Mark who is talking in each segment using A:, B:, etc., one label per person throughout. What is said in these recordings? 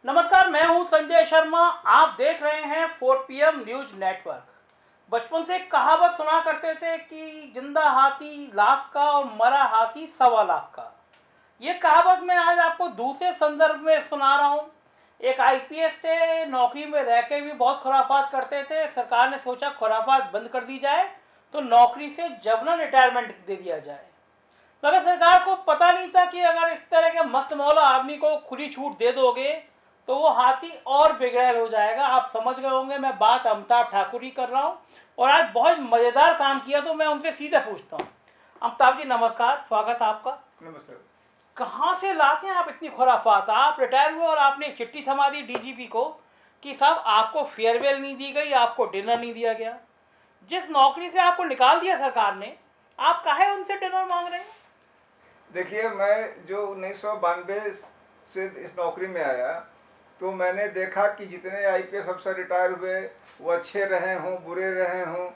A: नमस्कार, मैं हूं संजय शर्मा। आप देख रहे हैं 4 PM न्यूज नेटवर्क। बचपन से एक कहावत सुना करते थे कि जिंदा हाथी लाख का और मरा हाथी 1.25 लाख का। ये कहावत मैं आज आपको दूसरे संदर्भ में सुना रहा हूँ। एक आईपीएस थे, नौकरी में रह के भी बहुत खुराफात करते थे। सरकार ने सोचा खुराफात बंद कर दी जाए तो नौकरी से जबरन रिटायरमेंट दे दिया जाए। मगर सरकार को पता नहीं था कि अगर इस तरह के मस्त मौला आदमी को खुली छूट दे दोगे तो वो हाथी और बिगड़ैल हो जाएगा। आप समझ गए होंगे मैं बात अमिताभ ठाकुर की कर रहा हूँ। और आज बहुत मज़ेदार काम किया तो मैं उनसे सीधे पूछता हूँ। अमिताभ जी नमस्कार, स्वागत है आपका।
B: नमस्ते।
A: कहाँ से लाते हैं आप इतनी खुराफात? आप रिटायर हुए और आपने एक चिट्ठी थमा दी डीजीपी को कि साहब आपको फेयरवेल नहीं दी गई, आपको डिनर नहीं दिया गया। जिस नौकरी से आपको निकाल दिया सरकार ने, आप काहे उनसे डिनर मांग रहे हैं?
B: देखिए, मैं जो 1992 से इस नौकरी में आया तो मैंने देखा कि जितने आईपीएस अफसर रिटायर हुए वो अच्छे रहे हों बुरे रहे हों,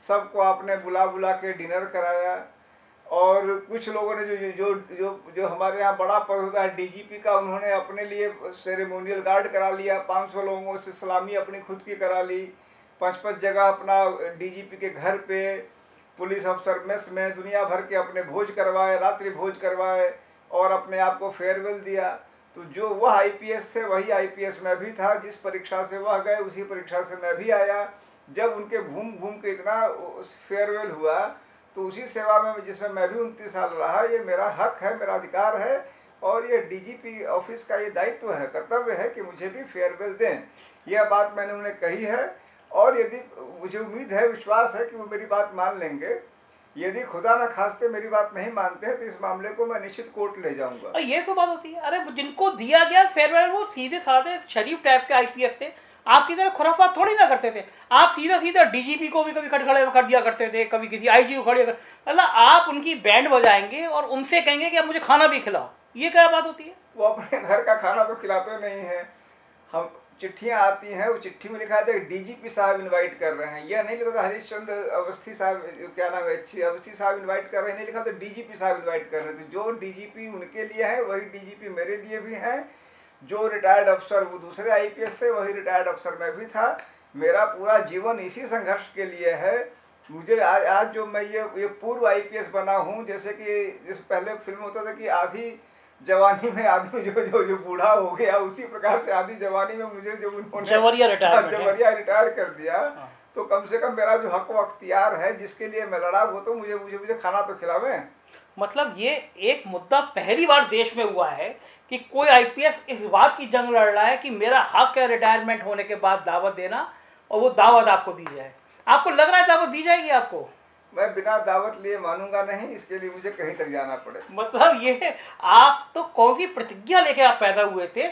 B: सबको आपने बुला बुला के डिनर कराया। और कुछ लोगों ने जो जो जो जो हमारे यहाँ बड़ा पद होता है डीजीपी का, उन्होंने अपने लिए सेरेमोनियल गार्ड करा लिया। 500 लोगों से सलामी अपनी खुद की करा ली। 5-5 जगह अपना डीजीपी के घर पे, पुलिस अफसर मेस में दुनिया भर के अपने भोज करवाए, रात्रि भोज करवाए और अपने आप को फेयरवेल दिया। तो जो वह आईपीएस थे वही आईपीएस मैं भी था। जिस परीक्षा से वह गए उसी परीक्षा से मैं भी आया। जब उनके घूम घूम के इतना फेयरवेल हुआ तो उसी सेवा में जिसमें मैं भी 29 साल रहा, ये मेरा हक है, मेरा अधिकार है और ये डीजीपी ऑफिस का ये दायित्व है, कर्तव्य है कि मुझे भी फेयरवेल दें। यह बात मैंने उन्हें कही है और यदि मुझे उम्मीद है, विश्वास है कि वो मेरी बात मान लेंगे। यदि खुदा न खास्ते मेरी बात नहीं मानते हैं तो इस मामले को मैं निश्चित कोर्ट ले जाऊंगा।
A: और ये कोई बात होती है? अरे जिनको दिया गया फेयरवेल वो सीधे साधे शरीफ टाइप के आईपीएस थे। आपकी तरह खुराफात थोड़ी ना करते थे। आप सीधा सीधा डीजीपी को भी कभी खड़े कर दिया करते थे, कभी किसी आईजी को खड़े कर, मतलब आप उनकी बैंड बजाएंगे और उनसे कहेंगे कि आप मुझे खाना भी खिलाओ। ये क्या बात होती है?
B: वो अपने घर का खाना तो खिलाते नहीं है। हम चिट्ठियाँ आती हैं, वो चिट्ठी में लिखा है डीजीपी साहब इनवाइट कर रहे हैं। यह नहीं लिखा था हरीशचंद्र अवस्थी साहब, क्या नाम है, अच्छी अवस्थी साहब इनवाइट कर रहे हैं, नहीं लिखा था डीजीपी साहब इनवाइट कर रहे हैं। तो जो डीजीपी उनके लिए है वही डीजीपी मेरे लिए भी हैं। जो रिटायर्ड अफसर वो दूसरे आईपीएस थे, वही रिटायर्ड अफसर मैं भी था। मेरा पूरा जीवन इसी संघर्ष के लिए है। मुझे आज जो मैं ये पूर्व आईपीएस बना हूँ, जैसे कि जिस पहले फिल्म होता था कि आधी जवानी में आदमी जो बूढ़ा हो गया, उसी प्रकार से आधी जवानी में मुझे जो उन्होंने
A: जवरिया
B: रिटायर कर दिया।
A: हाँ।
B: तो कम से कम मेरा जो हक व अख्तियार है जिसके लिए मैं लड़ा, वो तो मुझे खाना तो खिलावे।
A: मतलब ये एक मुद्दा पहली बार देश में हुआ है कि कोई आईपीएस इस बात की जंग लड़ रहा है कि मेरा हक है रिटायरमेंट होने के बाद दावत देना, और वो दावत आपको दी जाए। आपको लग रहा है दावत दी जाएगी आपको?
B: मैं बिना दावत लिए मानूंगा नहीं, इसके लिए मुझे कहीं तक जाना पड़े।
A: मतलब ये आप तो कौन सी प्रतिज्ञा लेके आप पैदा हुए थे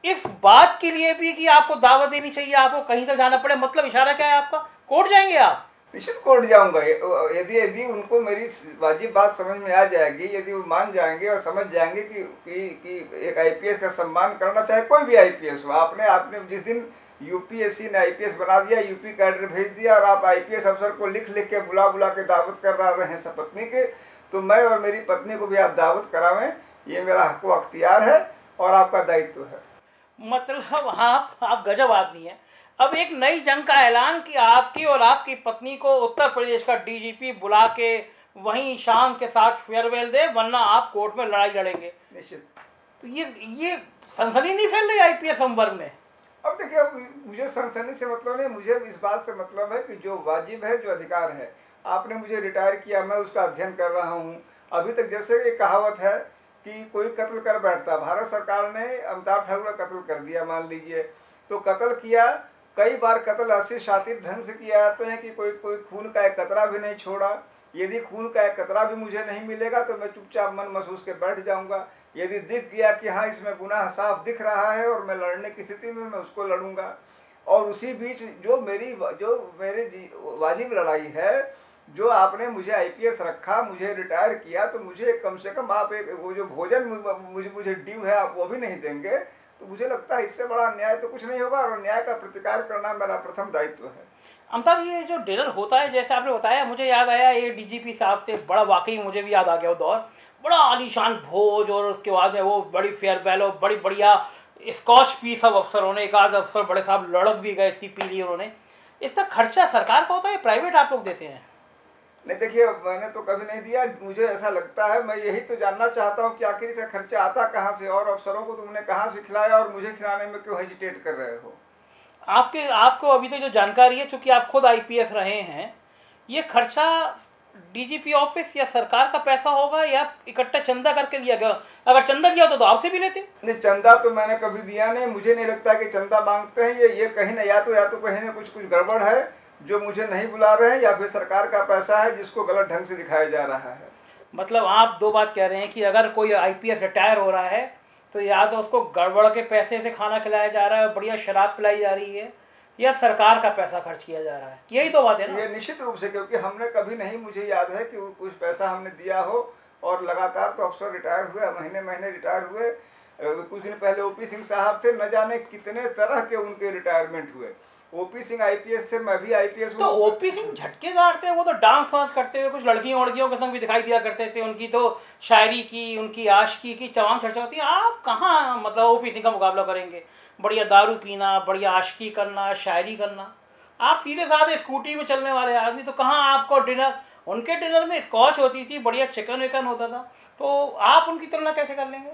A: इस बात के लिए भी कि आपको दावत देनी चाहिए, आपको कहीं तक जाना पड़े? मतलब इशारा क्या है आपका? कोर्ट जाएंगे आप?
B: निश्चित कोर्ट जाऊंगा। यदि उनको मेरी वाजिब बात समझ में आ जाएगी, यदि वो मान जाएंगे और समझ जाएंगे कि एक आईपीएस का सम्मान करना, चाहे कोई भी आईपीएस हो। आपने जिस दिन यूपीएससी ने आईपीएस बना दिया, यूपी कैडर भेज दिया और आप आईपीएस अफसर को लिख लिख के बुला बुला के दावत कर रहे हैं सपत्नी के, तो मैं और मेरी पत्नी को भी आप दावत करावें। ये मेरा हक व अख्तियार है और आपका दायित्व है।
A: मतलब आप गजब आदमी हैं। अब एक नई जंग का ऐलान कि आपकी और आपकी पत्नी को उत्तर प्रदेश का डीजीपी बुला के वहीं शान के साथ फेयरवेल दे, वरना आप कोर्ट में लड़ाई लड़ेंगे।
B: निश्चित।
A: तो ये सनसनी नहीं फैल रही आईपीएस संवर्ग में?
B: अब देखिए, मुझे सनसनी से मतलब नहीं, मुझे इस बात से मतलब है कि जो वाजिब है, जो अधिकार है। आपने मुझे रिटायर किया, मैं उसका अध्ययन कर रहा हूँ। अभी तक जैसे एक कहावत है कि कोई कत्ल कर बैठता, भारत सरकार ने अमिताभ ठाकुर का कत्ल कर दिया मान लीजिए, तो कत्ल किया। कई बार कत्ल ऐसे शातिर ढंग से किए जाते हैं कि कोई खून का एक कतरा भी नहीं छोड़ा। यदि खून का एक कतरा भी मुझे नहीं मिलेगा तो मैं चुपचाप मन महसूस के बैठ जाऊंगा। यदि दिख गया कि हाँ इसमें गुनाह साफ दिख रहा है और मैं लड़ने की स्थिति में, मैं उसको लड़ूंगा। और उसी बीच जो मेरी वाजिब लड़ाई है, जो आपने मुझे आईपीएस रखा, मुझे रिटायर किया, तो मुझे कम से कम आप एक वो जो भोजन मुझे ड्यू है आप वो भी नहीं देंगे, तो मुझे लगता है इससे बड़ा न्याय तो कुछ नहीं होगा। और न्याय का प्रतिकार करना मेरा प्रथम दायित्व है।
A: अमिताभ, ये जो डिनर होता है जैसे आपने बताया, मुझे याद आया ये डीजीपी साहब थे, बड़ा वाकई मुझे भी याद आ गया वो दौर। बड़ा आलीशान भोज और उसके बाद में वो बड़ी फेयरवेल और बड़ी बढ़िया स्कॉच पी सब अफसरों ने, एक आध अफसर बड़े साहब लड़क भी गए, इतनी पी ली उन्होंने। इसका खर्चा सरकार का होता है, प्राइवेट आप लोग देते हैं?
B: नहीं देखिए, मैंने तो कभी नहीं दिया। मुझे ऐसा लगता है, मैं यही तो जानना चाहता हूँ कि आखिर इसका खर्चा आता कहाँ से, और अफसरों को तुमने कहाँ से खिलाया और मुझे खिलाने में क्यों हेजिटेट कर रहे हो?
A: आपके आपको अभी तक जो जानकारी है, चूंकि आप खुद आईपीएस रहे हैं, ये खर्चा डीजीपी ऑफिस या सरकार का पैसा होगा या इकट्ठा चंदा करके लिया गया? अगर चंदा लिया होता तो आपसे भी लेते।
B: नहीं, चंदा तो मैंने कभी दिया नहीं। मुझे नहीं लगता कि चंदा मांगते हैं। ये कहीं ना, या तो कहीं ना कुछ गड़बड़ है जो मुझे नहीं बुला रहे हैं, या फिर सरकार का पैसा है जिसको गलत ढंग से दिखाया जा रहा है।
A: मतलब आप दो बात कह रहे हैं कि अगर कोई आईपीएस रिटायर हो रहा है तो या तो उसको गड़बड़ के पैसे से खाना खिलाया जा रहा है, बढ़िया शराब पिलाई जा रही है, या सरकार का पैसा खर्च किया जा रहा है। यही तो बात है ना।
B: ये निश्चित रूप से, क्योंकि हमने कभी नहीं, मुझे याद है कि कुछ पैसा हमने दिया हो। और लगातार तो अफसर रिटायर हुए, महीने महीने रिटायर हुए। कुछ दिन पहले ओपी सिंह साहब थे, न जाने कितने तरह के उनके रिटायरमेंट हुए। ओपी सिंह आईपीएस थे, मैं भी आईपीएस
A: तो
B: हूँ।
A: ओपी सिंह झटकेदार थे, वो तो डांस वांस करते हुए कुछ लड़कियों वड़कियों के संग भी दिखाई दिया करते थे। उनकी तो शायरी की, उनकी आशिकी की तमाम चर्चा होती है। आप कहाँ मतलब ओपी सिंह का मुकाबला करेंगे? बढ़िया दारू पीना, बढ़िया आशिकी करना, शायरी करना। आप सीधे साधे स्कूटी में चलने वाले आदमी, तो कहाँ आपको डिनर, उनके डिनर में स्कॉच होती थी, बढ़िया चिकन विकन होता था, तो आप उनकी तुलना कैसे कर लेंगे?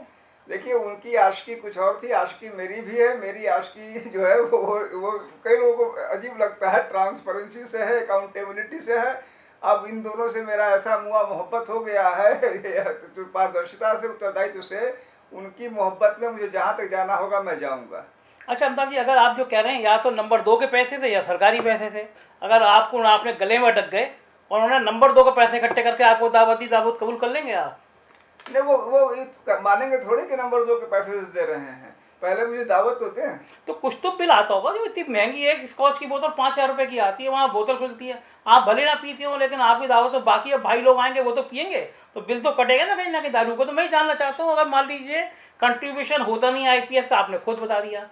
B: देखिए, उनकी आशिकी कुछ और थी, आशिकी मेरी भी है। मेरी आशिकी जो है वो कई लोगों को अजीब लगता है, ट्रांसपेरेंसी से है, अकाउंटेबिलिटी से है। अब इन दोनों से मेरा ऐसा मुआ मोहब्बत हो गया है तो पारदर्शिता से, उत्तरदायित्व से, उनकी मोहब्बत में मुझे जहाँ तक जाना होगा मैं जाऊँगा।
A: अच्छा अमिताभ जी, अगर आप जो कह रहे हैं या तो नंबर 2 के पैसे थे या सरकारी पैसे थे, अगर आपको आपने गले में अटक गए और उन्होंने नंबर 2 के पैसे इकट्ठे करके आपको दावत दी, दावत कबूल कर लेंगे आप?
B: नहीं, वो मानेंगे थोड़ी कि नंबर 2 के पैसे दे रहे हैं। पहले मुझे दावत होते हैं।
A: तो कुछ तो बिल आता होगा। जो इतनी महंगी है स्कॉच की बोतल 5,000 रुपये की आती है, वहाँ बोतल खुलती है, आप भले ना पीते हो, लेकिन आपकी दावत तो बाकी अब भाई लोग आएंगे वो तो पियेंगे, तो बिल तो कटेगा ना कहीं दारू को। तो मैं ही जानना चाहता हूँ, अगर मान लीजिए कंट्रीब्यूशन होता नहीं आईपीएस का, आपने खुद बता दिया,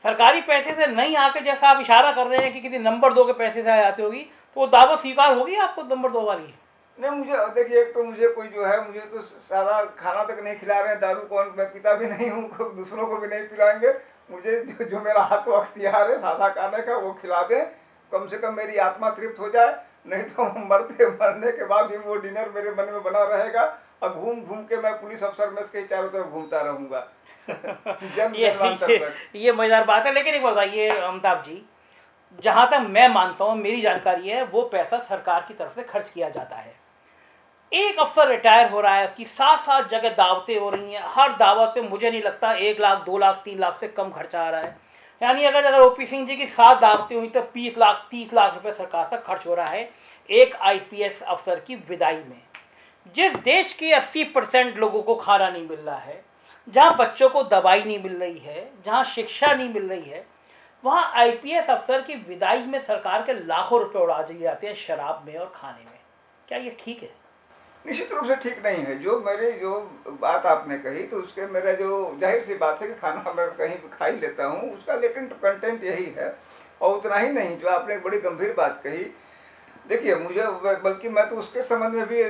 A: सरकारी पैसे से नहीं आके जैसा आप इशारा कर रहे हैं कि किसी नंबर 2 के पैसे से आ जाती होगी, तो वो दावत स्वीकार होगी आपको नंबर 2 वाली?
B: नहीं, मुझे देखिए, एक तो मुझे कोई जो है, मुझे तो सादा खाना तक नहीं खिला रहे हैं। दारू कौन, मैं पीता भी नहीं हूँ, दूसरों को भी नहीं पिलाएंगे। मुझे जो मेरा हक व अख्तियार है सादा खाने का, वो खिला दें, कम से कम मेरी आत्मा तृप्त हो जाए। नहीं तो मरने के बाद भी वो डिनर मेरे मन में बना रहेगा, और घूम घूम के मैं पुलिस अफसर में इसके चारों तरफ घूमता रहूंगा जन्म जन्मांतर तक।
A: ये मजेदार बात है। लेकिन एक बताइए अमिताभ जी, जहां तक मैं मानता हूं, मेरी जानकारी है, वो पैसा सरकार की तरफ से खर्च किया जाता है। एक अफसर रिटायर हो रहा है, उसकी 7-7 जगह दावतें हो रही हैं, हर दावत पे मुझे नहीं लगता 1 लाख 2 लाख 3 लाख से कम खर्चा आ रहा है। यानी अगर ओपी सिंह जी की 7 दावतें हुई तो 20 लाख 30 लाख रुपए सरकार का खर्च हो रहा है एक आईपीएस अफसर की विदाई में। जिस देश के 80% लोगों को खाना नहीं मिल रहा है, जहाँ बच्चों को दवाई नहीं मिल रही है, जहाँ शिक्षा नहीं मिल रही है, वहाँ आईपीएस अफसर की विदाई में सरकार के लाखों रुपए उड़ा दिए जाते हैं शराब में और खाने में। क्या ये ठीक है?
B: निश्चित रूप से ठीक नहीं है। जो बात आपने कही, तो उसके मेरा जो जाहिर सी बात है कि खाना मैं कहीं भी खा ही लेता हूँ, उसका लेटेंट कंटेंट यही है। और उतना ही नहीं, जो आपने एक बड़ी गंभीर बात कही, देखिए, मुझे बल्कि मैं तो उसके संबंध में भी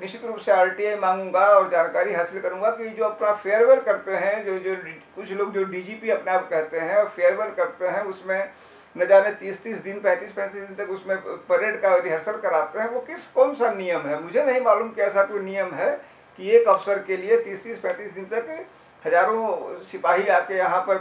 B: निश्चित रूप से आरटीआई मांगूंगा और जानकारी हासिल करूंगा कि जो अपना फेयरवेल करते हैं, जो कुछ लोग जो डीजीपी अपने आप कहते हैं और फेयरवेल करते हैं, उसमें न जाने 30-30 दिन 35-35 दिन तक उसमें परेड का रिहर्सल कराते हैं। वो कौन सा नियम है? मुझे नहीं मालूम कि ऐसा कोई नियम है कि एक अफसर के लिए 30-35 दिन तक हजारों सिपाही आके यहाँ पर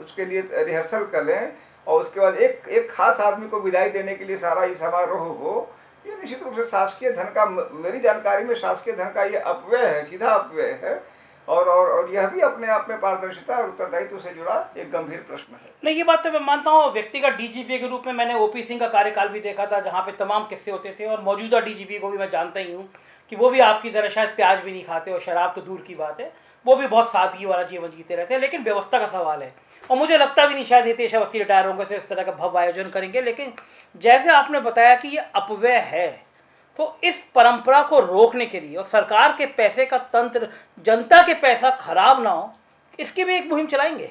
B: उसके लिए रिहर्सल करें, और उसके बाद एक खास आदमी को विदाई देने के लिए सारा ये समारोह हो। ये निश्चित रूप से शासकीय धन का, मेरी जानकारी में शासकीय धन का ये अपव्यय है, सीधा अपव्यय है। और यह भी अपने आप में पारदर्शिता और उत्तरदायित्व से जुड़ा एक गंभीर प्रश्न है।
A: नहीं, ये बात तो मैं मानता हूँ। व्यक्तिगत डीजीपी के रूप में मैंने ओपी सिंह का कार्यकाल भी देखा था, जहाँ पे तमाम किस्से होते थे, और मौजूदा डीजीपी को भी मैं जानता ही हूँ कि वो भी आपकी तरह शायद प्याज भी नहीं खाते और शराब तो दूर की बात है, वो भी बहुत सादगी वाला जीवन जीते रहते हैं। लेकिन व्यवस्था का सवाल है, और मुझे लगता भी नहीं शायद हितेश अवस्थी रिटायर होंगे तो इस तरह का भव्य आयोजन करेंगे। लेकिन जैसे आपने बताया कि ये अपव्यय है, तो इस परंपरा को रोकने के लिए और सरकार के पैसे का तंत्र, जनता के पैसा खराब ना हो, इसकी भी एक मुहिम चलाएंगे।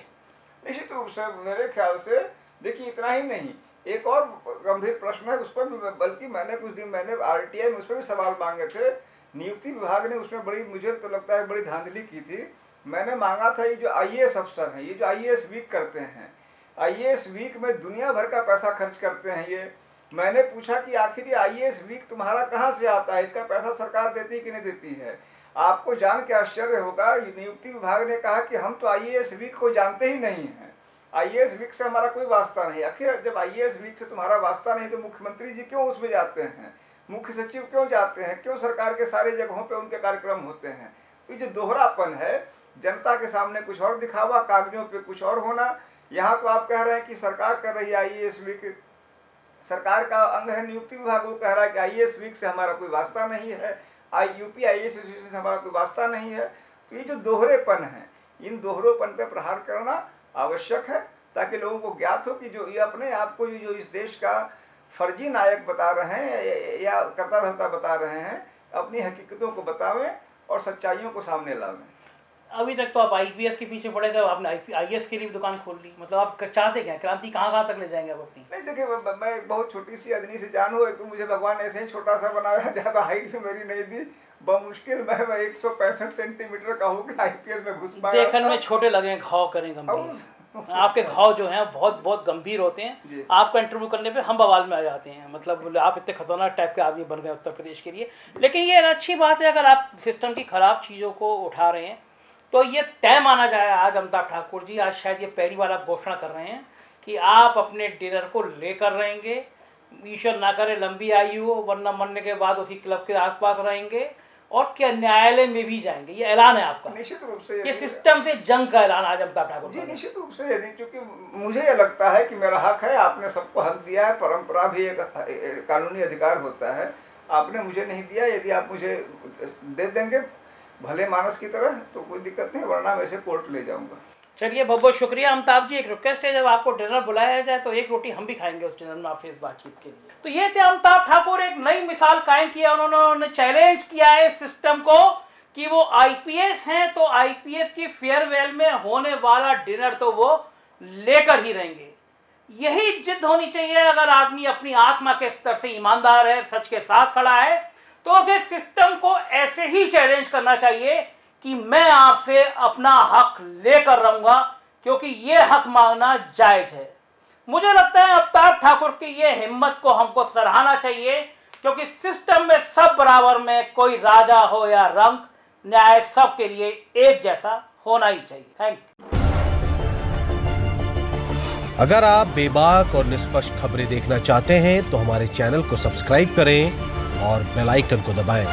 B: निश्चित रूप से मेरे ख्याल से, देखिए, इतना ही नहीं, एक और गंभीर प्रश्न है, उस पर भी बल्कि कुछ दिन मैंने आरटीआई में उस पर भी सवाल मांगे थे। नियुक्ति विभाग ने उसमें बड़ी, मुझे तो लगता है बड़ी धांधली की थी। मैंने मांगा था ये जो आईएएस अफसर हैं, ये जो आईएएस वीक करते हैं, आईएएस वीक में दुनिया भर का पैसा खर्च करते हैं ये। मैंने पूछा कि आखिर ये आईएएस वीक तुम्हारा कहाँ से आता है, इसका पैसा सरकार देती है कि नहीं देती है। आपको जान के आश्चर्य होगा, नियुक्ति विभाग ने कहा कि हम तो आईएएस वीक को जानते ही नहीं हैं, आईएएस वीक से हमारा कोई वास्ता नहीं। आखिर जब आईएएस वीक से तुम्हारा वास्ता नहीं तो मुख्यमंत्री जी क्यों उसमें जाते हैं, मुख्य सचिव क्यों जाते हैं, क्यों सरकार के सारे जगहों पे उनके कार्यक्रम होते हैं। तो ये जो दोहरापन है, जनता के सामने कुछ और दिखावा, कागजों पे कुछ और होना। यहाँ तो आप कह रहे हैं कि सरकार कर रही है आईएएस वीक, सरकार का अंग है नियुक्ति विभाग, वो कह रहा है कि आईएएस वीक से हमारा कोई वास्ता नहीं है, यूपी आईएएस एसोसिएशन से हमारा कोई वास्ता नहीं है। तो ये जो दोहरेपन है, इन दोहरेपन पे प्रहार करना आवश्यक है, ताकि लोगों को ज्ञात हो कि जो ये अपने आप को जो इस देश का फर्जी नायक बता रहे हैं या करता धरता बता रहे हैं, अपनी हकीकतों को बतावें और सच्चाइयों को सामने लावें।
A: अभी तक तो आप आईपीएस के पीछे पड़े थे, आपने आईएएस के लिए भी दुकान खोल ली, मतलब आप चाहते क्या, क्रांति कहाँ तक ले जाएंगे आप अपनी?
B: नहीं देखिए, मैं बहुत छोटी सी अदनी से जान हूँ, तो मुझे भगवान ऐसे ही छोटा सा बनाया, ज़्यादा हाइट भी मेरी नहीं दी, बमुश्किल मैं 165 सेंटीमीटर का हूँ कि आईपीएस में घुस पाया।
A: देखने में छोटे लगे, घाव करें गंभीर, आपके घाव जो हैं बहुत बहुत गंभीर होते हैं। आपका इंटरव्यू करने पे हम बवाल में आ जाते हैं, मतलब आप इतने खतरनाक टाइप के आदमी बन गए उत्तर प्रदेश के लिए। लेकिन ये अच्छी बात है, अगर आप सिस्टम की खराब चीज़ों को उठा रहे हैं तो ये तय माना जाए। आज अमिताभ ठाकुर जी, आज शायद ये पहली बार आप घोषणा कर रहे हैं कि आप अपने डिनर को लेकर रहेंगे, ईश्वर ना करे लंबी आयु हो, वरना मरने के बाद उसी क्लब के आसपास रहेंगे और क्या न्यायालय में भी जाएंगे। ये ऐलान है आपका,
B: निश्चित रूप से
A: कि सिस्टम से जंग का ऐलान आज अमिताभ ठाकुर
B: जी। निश्चित रूप से, यदि चूंकि मुझे ये लगता है कि मेरा हक है, आपने सबको हक दिया है, परंपरा भी एक कानूनी अधिकार होता है, आपने मुझे नहीं दिया, यदि आप मुझे दे देंगे भले मानस की तरह तो कोई दिक्कत नहीं, वरना मैं इसे कोर्ट ले जाऊंगा।
A: चलिए बहुत बहुत शुक्रिया अमिताभ जी। एक रिक्वेस्ट है, जब आपको डिनर बुलाया जाए तो एक रोटी हम भी खाएंगे उस डिनर में आपसे इस बातचीत के लिए। तो ये थे अमिताभ ठाकुर, एक नई मिसाल कायम किया उन्होंने चैलेंज किया है सिस्टम को कि वो आईपीएस हैं तो आईपीएस की फेयरवेल में होने वाला डिनर तो वो लेकर ही रहेंगे। यही जिद होनी चाहिए। अगर आदमी अपनी आत्मा के स्तर से ईमानदार है, सच के साथ खड़ा है, तो उसे सिस्टम को ऐसे ही चैलेंज करना चाहिए कि मैं आपसे अपना हक लेकर रहूंगा, क्योंकि ये हक मांगना जायज है। मुझे लगता है अमिताभ ठाकुर की ये हिम्मत को हमको सराहना चाहिए, क्योंकि सिस्टम में सब बराबर में, कोई राजा हो या रंक, न्याय सबके लिए एक जैसा होना ही चाहिए। Thank you.
C: अगर आप बेबाक और निष्पक्ष खबरें देखना चाहते हैं तो हमारे चैनल को सब्सक्राइब करें और बेल आइकन को दबाएं।